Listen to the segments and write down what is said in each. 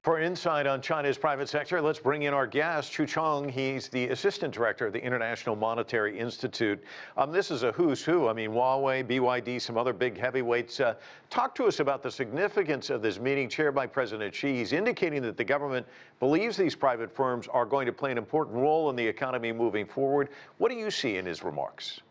For insight on China's private sector, let's bring in our guest, Qu Qiang. He's the assistant director of the International Monetary Institute. This is a who's who. I mean, Huawei, BYD, some other big heavyweights. Talk to us about the significance of this meeting chaired by President Xi. He's indicating that the government believes these private firms are going to play an important role in the economy moving forward. What do you see in his remarks?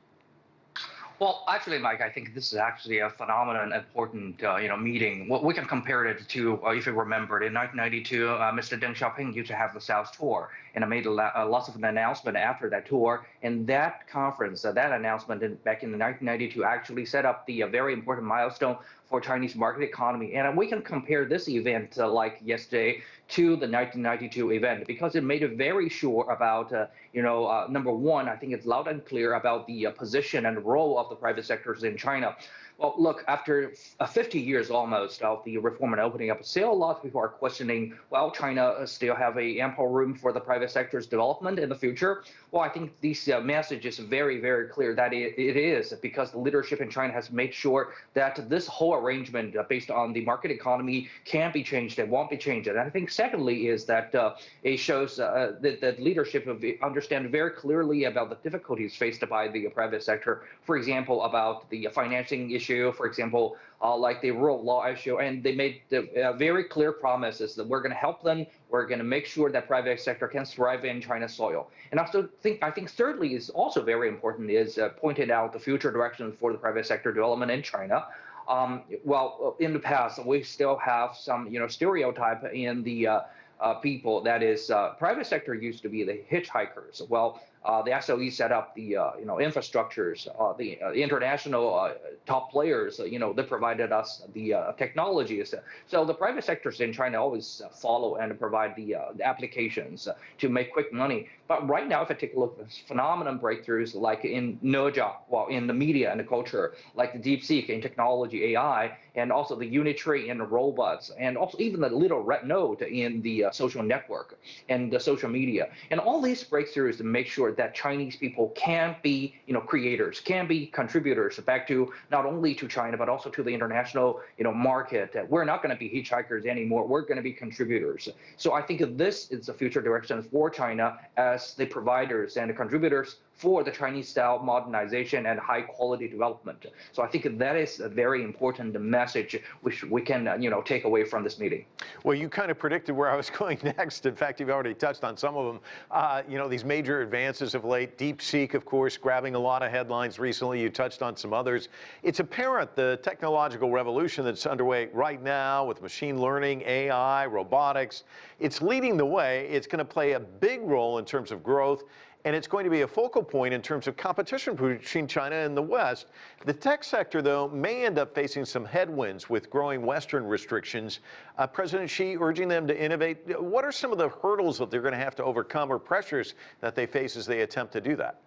Well, actually, Mike, I think this is actually a phenomenal, important, meeting. Well, we can compare it to, if you remember, in 1992, Mr. Deng Xiaoping used to have the South tour, and made lots of announcements after that tour. And that conference, that announcement back in 1992, actually set up the very important milestone for Chinese market economy. And we can compare this event like yesterday to the 1992 event because it made it very sure about, number one, I think it's loud and clear about the position and role of the private sectors in China. Well, look, after 50 years almost of the reform and opening up, still a lot of people are questioning, well, China still have a ample room for the private sector's development in the future. Well, I think this message is very, very clear that it is, because the leadership in China has made sure that this whole arrangement based on the market economy can be changed and won't be changed. And I think secondly is that it shows that leadership understand very clearly about the difficulties faced by the private sector. For example, about the financing issue, for example, like the rule of law issue, and they made very clear promises that we're going to help them. We're going to make sure that private sector can thrive in China's soil. And I think thirdly is also very important is pointed out the future direction for the private sector development in China. Well, in the past, we still have some, stereotype in the people. That is, private sector used to be the hitchhikers. Well, the SOE set up the infrastructures, the international top players. They provided us the technologies. So the private sectors in China always follow and provide the applications to make quick money. But right now, if I take a look at phenomenon breakthroughs like in Nezha, well, in the media and the culture, like the DeepSeek in technology, AI, and also the Unitree in the robots, and also even the little red node in the social network and the social media, and all these breakthroughs to make sure that Chinese people can be, creators, can be contributors back to not only to China but also to the international, market. We're not going to be hitchhikers anymore. We're going to be contributors. So I think this is the future direction for China as the providers and the contributors for the Chinese-style modernization and high-quality development. So I think that is a very important message which we can, take away from this meeting. Well, you kind of predicted where I was going next. In fact, you've already touched on some of them. These major advances of late. DeepSeek, of course, grabbing a lot of headlines recently. You touched on some others. It's apparent the technological revolution that's underway right now with machine learning, AI, robotics, it's leading the way. It's going to play a big role in terms of growth. And it's going to be a focal point in terms of competition between China and the West. The tech sector, though, may end up facing some headwinds with growing Western restrictions. President Xi urging them to innovate. What are some of the hurdles that they're going to have to overcome or pressures that they face as they attempt to do that?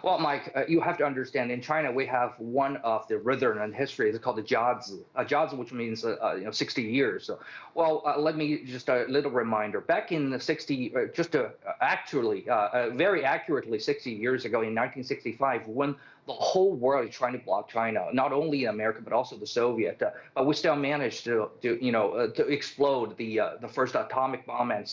Well, Mike, you have to understand, in China, we have one of the rhythm and history. It's called the jiazi. Jiazi, which means 60 years. So, well, let me just a little reminder. Back in the 60, very accurately 60 years ago, in 1965, when the whole world is trying to block China, not only in America but also the Soviet, but we still managed to explode the first atomic bomb and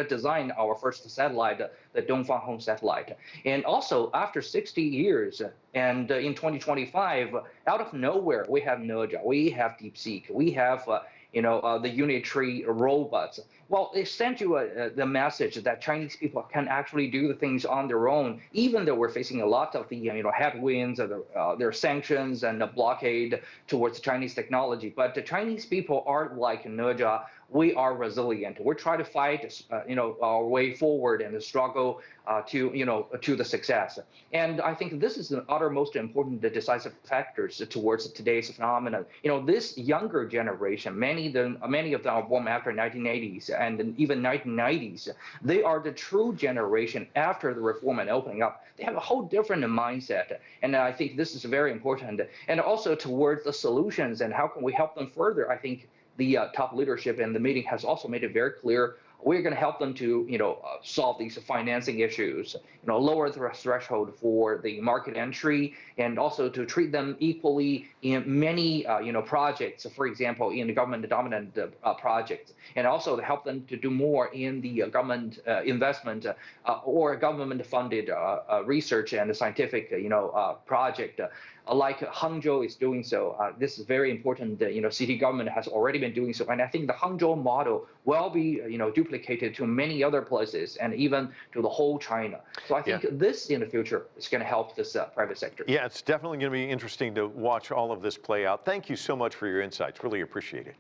design our first satellite, the Dongfang Hong satellite. And also after 60 years, and in 2025, out of nowhere, we have Nezha, we have DeepSeek, we have the Unitree robots. Well, it sent you the message that Chinese people can actually do the things on their own, even though we're facing a lot of the headwinds, their sanctions and the blockade towards Chinese technology. But the Chinese people are like Nezha. We are resilient. We're trying to fight, our way forward and struggle to the success. And I think this is the uttermost important, the decisive factors towards today's phenomenon. This younger generation, many of them are born after 1980s and even 1990s. They are the true generation after the reform and opening up. They have a whole different mindset, and I think this is very important. And also towards the solutions and how can we help them further. I think the top leadership in the meeting has also made it very clear we're going to help them to, solve these financing issues, lower the threshold for the market entry, and also to treat them equally in many, projects. For example, in the government-dominant projects, and also to help them to do more in the government investment or government-funded research and scientific, project. Like Hangzhou is doing so. This is very important. City government has already been doing so, and I think the Hangzhou model will be, duplicated to many other places and even to the whole China. So I think this in the future is going to help this private sector. Yeah, it's definitely going to be interesting to watch all of this play out. Thank you so much for your insights. Really appreciate it.